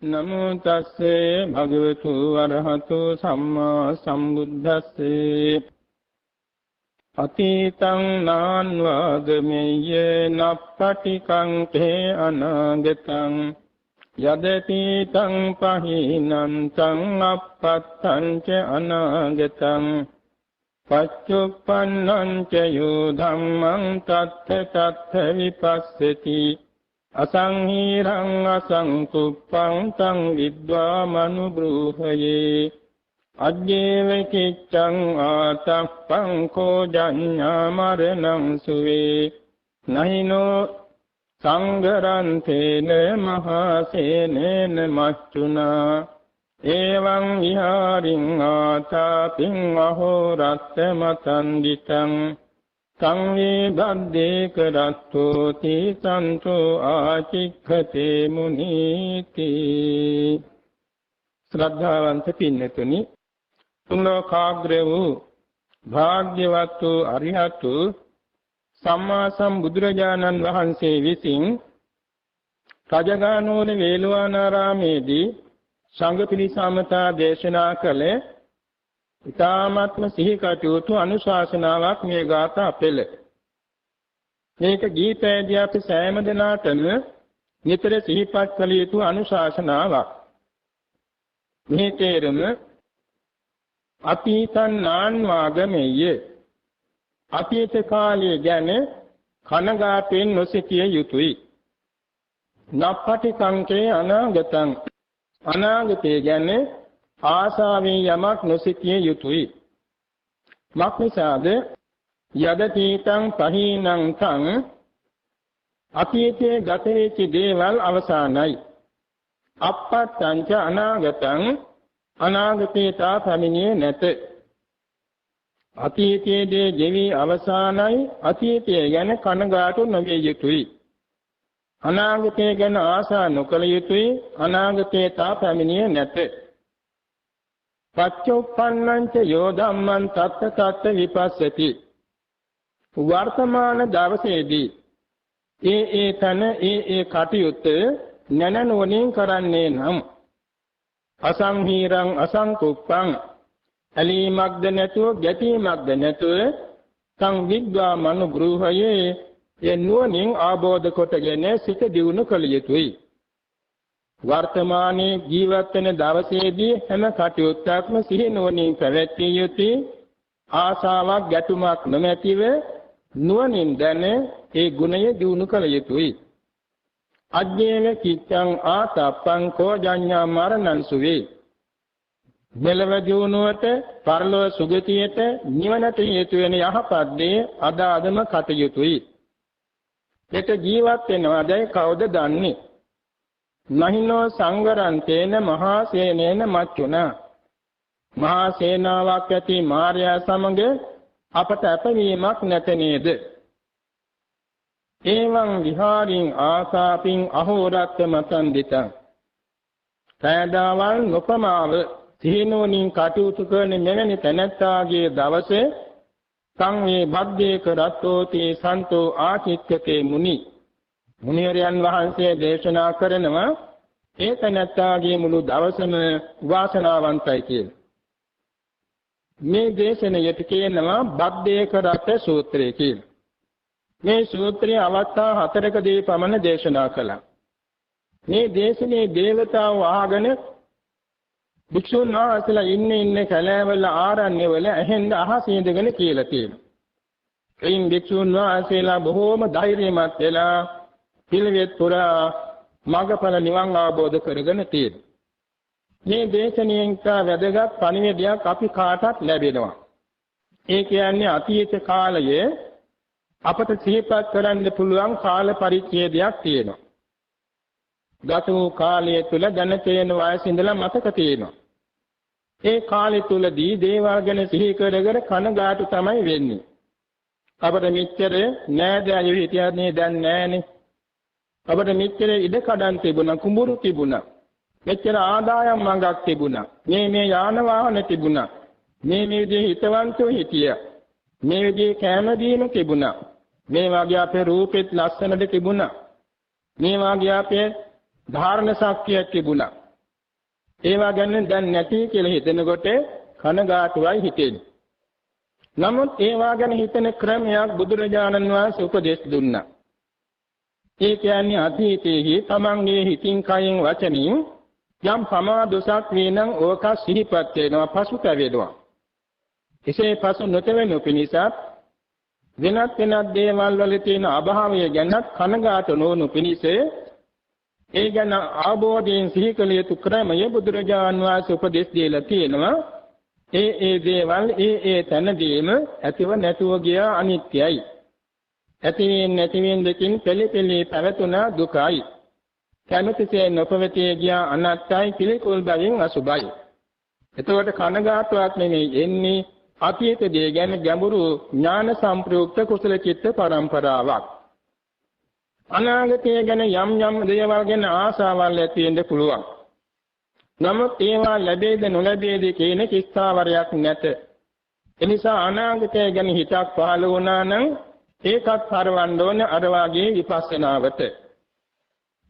නමෝ තස්සේ භගවතු වරහතු සම්මා සම්බුද්දස්සේ අතීතං නාන්වාගමෙය්‍ය නප්පටිකං තේ අනාගතං යදතීතං පහිනං තං අපත්තං ච අනාගතං පච්චුප්පන්නං ච යෝ ධම්මං තත්ථ තත්ථ විපස්සති අසංහීරං අසංකුප්පං තං විද්වා මනුබ්‍රූහයේ අජ්ජේව කිච්ඡං ආතප්පං කෝ ජඤ්ඤා මරණං සුවේ නහිනෝ සංගරන්තේන මහසේනේන මච්චුනා එවං විහාරින් ආතාපින් අහෝරස්ස මතන්දිතං සංවේ බද්දේ කරත්තෝති සන්තෝ ආචික්ඛතේ මුනීති. ශ්‍රද්ධාවන්ත පින්නතුනි, තුන් ලෝකාග්‍ර වූ භාග්‍යවත් වූ අරිහතු සම්මා සම්බුදුරජාණන් වහන්සේ විසින් රජගහනුවර වේළුවනාරාමේදී සංඝ පිරිසමතා දේශනා කළේ ඉතාමත්ම සිහි කටයුතු අනුශාසනාවක් මේ ගාථා පෙළ. මේක ගීතයේදී අපි සෑම දිනකටම නිතර සිහිපත් කළ යුතු අනුශාසනාවක්. මේ තේරුම අතීතං නාන්වාගමෙය්‍ය, අතීත කාලය ගැන කනගාටුවෙන් නොසිතිය යුතුයි. නප්පටිකංකේ අනාගතං, අනාගතය ගැන ආසාවෙන් යමක් නොසිතිය යුතුයි. මක්නිසාද යදතීතං පහිනං තං, අතීතයේ ගත වෙච්ච දේවල් අවසానයි. අපත්තං ච අනාගතං, අනාගතේ තා පැමිණියේ නැත. අතීතයේ දේ ගෙවි අවසానයි. අතීතය ගැන කනගාටු නොවිය යුතුයි. අනාගතය ගැන ආසා නොකළ යුතුයි. අනාගතේ තා පැමිණියේ නැත. පච්චුප්පන්නං ච යෝ ධම්මං තත්ථ තත්ථ විපස්සති. වර්තමාන දවසේදී ඒ තන ඒ කටයුත්ත නැනනුවණින් කරන්නේ නම් අසංහීරං අසංකුප්පං, ඇලීමක්ද නැතුව ගැටීමක්ද නැතුව සං විද්වා මනුග්‍රහයේ ඒ නුවණින් ආબોධ කොටගෙන සිත දියුණු කළ යුතුයි. වර්තමානයේ ජීවත් වෙන දවසේදී හැම කටයුත්තක්ම සිහි නුවණින් පැවැත්විය යුතුයි. ආශාවක් ගැටුමක් නොමැතිව නුවණින් දැන ඒ ගුණය දියුණු කළ යුතුයි. අජ්ජේන කිච්ඡං ආතප්පං කෝ ජඤ්ඤා මරණං සුවේ. මෙලව දියුණුවට, පරලොව සුගතියට, නිවනට හේතු වෙන යහපත් දේ අදාදම කටයුතුයි. දෙත ජීවත් වෙනවදයි කවුද දන්නේ? නහිනෝ සංගරන්තේන මහා සේනේන මච්චුනා. මහා සේනාවක් ඇති මාර්යා සමග අපට අපවීමක් නැත නේද? එවං විහාරින් ආසාපින් අහෝරත්ත මතන්දිතං. සෑදාවල් නොපමාව සිහිනුවණින් කටයුතු කරන මෙවැනි තැනැත්තාගේ දවසේ සංවේ බද්දේ කරත්තෝති සන්තෝ ආචික්කතේ මුනි. මුනිවරයන් වහන්සේ දේශනා කරනවා ඒ තැනැත්තාගේ මුළු දවසම වාසනාවන්තයි කියලා. මේ දේශනයට කියනවා බද්දේක රත සූත්‍රය කියලා. මේ සූත්‍රයේ අවස්ථා 4කදී පමණ දේශනා කළා. මේ දේශනේ දේවතාව ආගෙන භික්ෂුන් වහන්සේලා ඉන්නේ කැලෑවල ආරණ්‍යවල ඇහෙන්න අහසේ ඉඳගෙන කියලා තියෙනවා. එයින් භික්ෂුන් වහන්සේලා බොහෝම ධෛර්යමත් වෙලා පිළිවෙත් පුරා මඟඵල නිවන් අවබෝධ කරගෙන තියෙනවා. මේ දේශනාවෙන් වැදගත් පණිවිඩයක් අපි කාටත් ලැබෙනවා. ඒ කියන්නේ අතීත කාලයේ අපට සිහිපත් කරන්න පුළුවන් කාල පරිච්ඡේදයක් තියෙනවා. ගත වූ කාලය තුල දැන තේන වයස ඉඳලා මතක තියෙනවා. ඒ කාලය තුලදී දේවල් ගැන සිහි කරගෙන කනගාටු තමයි වෙන්නේ. අපට මෙච්චර නෑදෑයෝ හිටියන්නේ දැන් නෑනේ. අපට මෙච්චර ඉඩකඩම් තිබුණා, කුඹුරු තිබුණා. මෙච්චර ආදායම් මඟක් තිබුණා. මේ යාන වාහන තිබුණා. මේ විදිහේ හිතවන්තයෝ හිටියා. මේ විදිහේ කැම දීම තිබුණා. මේ වාගේ අපේ රූපෙත් ලස්සනට තිබුණා. මේ වාගේ අපේ ධාරණ ශක්තියක් තිබුණා. ඒවා ගැන දැන් නැති කියලා හිතනකොට කනගාටුවයි හිතෙන්නේ. නමුත් ඒවා ගැන හිතන ක්‍රමයක් බුදුරජාණන් වහන්සේ උපදෙස් දුන්නා. ඒ කියන්නේ අතීතයේහි තමන්ගේ හිතින් කයින් වචනින් යම් ප්‍රමාදොසක් වේනම් ඕක සිහිපත් වෙනවා පසුතැවෙනවා. එසේ පසු නොතෙවෙනු පිණිසත් වෙනත් දේවල් වල තියෙන අභාවය ගැන කනගාටු නොවනු පිණිස ඒ ගැන අවබෝධයෙන් සිහි කළ යුතු ක්‍රමය බුදුරජාණන් වහන්සේ උපදෙස් දීලා තියෙනවා. ඒ දේවල් ඒ තැනදීම ඇතිව නැතුව ගිය අනිත්‍යයි. ඇතිවෙන් නැතිවෙන් දෙකින් පෙළපෙළි පැවතුන දුකයි. කැමැතිසේ නොපවතී ගිය අනත්තයි පිළිකුල් බවින් අසුභයි. එතකොට කනගාටුවක් නෙමෙයි එන්නේ අතීත දේ ගැන ගැඹුරු ඥාන සම්ප්‍රයුක්ත කුසල චිත්ත පරම්පරාවක්. අනාගතය ගැන යම් දේවල් ගැන ආසාවල් ඇති වෙන්න පුළුවන්. නමුත් ඒවා ලැබෙයිද නොලැබෙයිද කියන කිස්තාවරයක් නැත. එනිසා අනාගතය ගැන හිතක් පහළ වුණා නම් ඒකත් හරවන්න ඕනේ අර වාගේ විපස්සනාවට.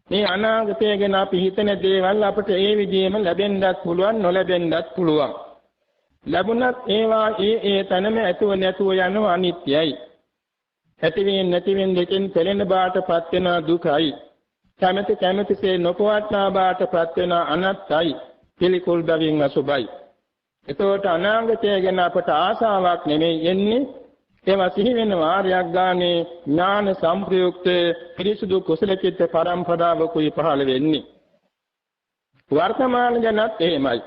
මේ අනාගතය ගැන අපි හිතන දේවල් අපට ඒ විදිහේම ලැබෙන්නත් පුළුවන් නොලැබෙන්නත් පුළුවන්. ලැබුණත් ඒවා ඒ තැනම ඇතුව නැතුව යන අනිත්‍යයි. ඇතිවෙන් නැතිවෙන් දෙකෙන් පෙළෙන බාටපත් වෙන දුකයි. කැමැතිසේ නොපවත්නා බාටපත් වෙන අනත්තයි. පිළිකුල් බවින් අසුභයි. එතකොට අනාගතය ගැන අපට ආසාවක් නෙමෙයි එන්නේ. ඒවා සිහි වෙන වාරයක් ගානේ ඥාන සම්ප්‍රයුක්ත පිරිසුදු කුසල චිත්ත පරම්පරාවකුයි පහළ වෙන්නේ. වර්තමාන ගැනත් එහෙමයි.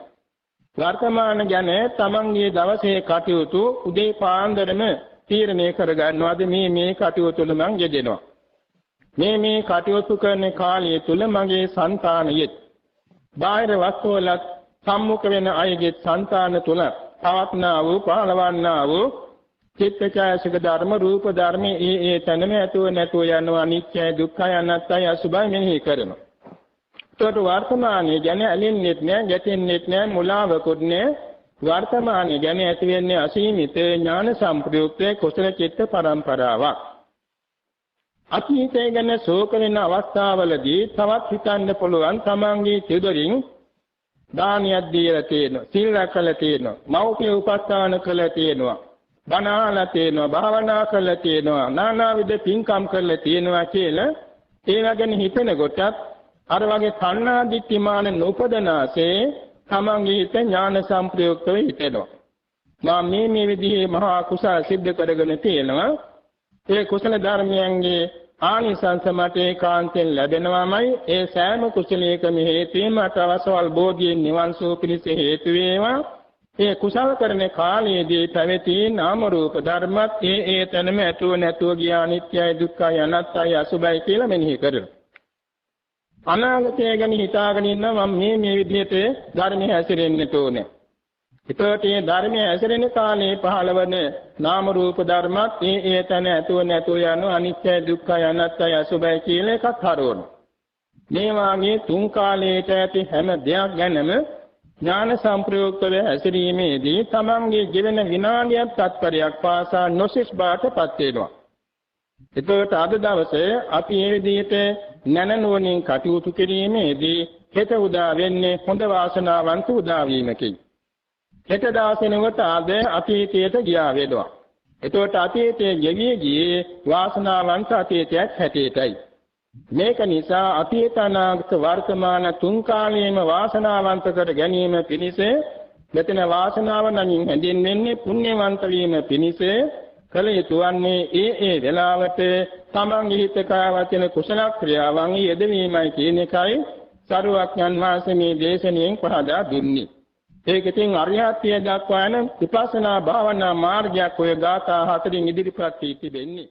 වර්තමාන ගැන තමන්ගේ දවසේ කටයුතු උදේ පාන්දරම තීරණය කරගන්නවාද මේ කටයුතු වල මං යෙදෙනවා. මේ කටයුතු කරන කාලය තුල මගේ సంతානයේ බාහිර වස්තුවලත් සම්මුඛ වෙන අයගේ సంతාන තුල පවත්නා වූ පහළවන්නා වූ චිත්තචෛතසික ධර්ම රූප ධර්ම ඒ තැනම ඇතුව නැතුව යනවා අනිත්‍යයි දුක්ඛයි අනාත්තයි අසුභයි මෙනෙහි කරනවා. ඒකට වර්තමානයේ ගැන ඇලෙන්නෙත් නෑ ගැටෙන්නෙත් නෑ මුලාවකුත් නෑ. වර්තමානයේ ගැන ඇති වෙන්නේ අසීමිත ඥාන සම්ප්‍රයුක්ත කුසල චිත්ත පරම්පරාවක්. අතීතය ගැන ශෝක වෙන අවස්ථාවලදී තවත් හිතන්න පුළුවන් තමන්ගේ චිදරින් දානියක් දීලා තියෙනවා, සීල රැකලා තියෙනවා, මෞඛ්‍ය උපස්ථාන කළා තියෙනවා, බණ අහලා තියෙනවා, භාවනා කළා තියෙනවා, නානාවිද පින්කම් කළා තියෙනවා කියලා ඒවා ගැන හිතන කොටත් අර වගේ කන්නාදිත්‍යමාන නොපදනාසේ තමන්ගේ හිත ඥාන සම්ප්‍රයුක්තව හිතෙනවා. මා මේ විදිහේ මහා කුසල සිද්ධ කරගෙන තියෙනවා. ඒ කුසල ධර්මයන්ගේ ආනිසංස මත ඒකාන්තයෙන් ලැබෙනවාමයි. ඒ සෑම කුසලයකම හේතුවම අටවසවල් බෝධියෙන් නිවන් සුව පිණිස හේතු වේවා. ඒ කුසල කරන කාලයේදී පැවති නාම රූප ධර්මත් ඒ තැනම ඇතුව නැතුව ගිය අනිත්‍යයි දුක්ඛයි අනාත්තයි අසුභයි කියලා මෙනෙහි කරනවා. අනාගතය ගැන හිතාගෙන ඉන්නවා මම මේ විදිහට ධර්මයේ හැසිරෙන්නට ඕනේ. ඒකට මේ ධර්මයේ හැසිරෙන කාලේ පහළවන නාම රූප ධර්මත් ඒ තැන ඇතුව නැතුව යන අනිත්‍ය දුක්ඛය අනාත්තය අසුභය කියලා එකක් හරවනවා. මේ වාගේ තුන් කාලයට ඇති හැම දෙයක් ගැනම ඥාන සම්ප්‍රයුක්තව හැසිරීමේදී තමන්ගේ ජීවන විනාඩියක් තත්පරයක් පාසා නොසිස් බාටපත් වෙනවා. එතකොට අද දවසේ අපි මේ විදිහට නැනනුවණින් කටයුතු කිරීමේදී හෙට උදා වෙන්නේ හොඳ වාසනාවන්ත උදා වීමකින්. හෙට දවසේනකොට ආද අතීතයට ගියා වෙනවා. එතකොට අතීතයේ ගෙවී ගියේ වාසනාවන්ත අතීතයක් හැටියටයි. මේක නිසා අතීත අනාගත වර්තමාන තුන් කාලයේම වාසනාවන්ත කර ගැනීම පිණිස මෙතන වාසනාව නමින් හැඳින්වෙන්නේ පුණ්‍යවන්ත වීම පිණිස කල යුතු වන්නේ ඒ වෙලාවට තමන්ගේ හිත කය වචන කුසල ක්‍රියාවන් යෙදවීමයි කියන එකයි සරුවක්ඥන් වහන්සේ මේ දේශනාවෙන් පහදා දුන්නේ. ඒකෙන් අරිහත්ත්වයට දක්වා යන විපස්සනා භාවනා මාර්ගයක් ඔය ගාථා හතරෙන් ඉදිරිපත් වී තිබෙන්නේ.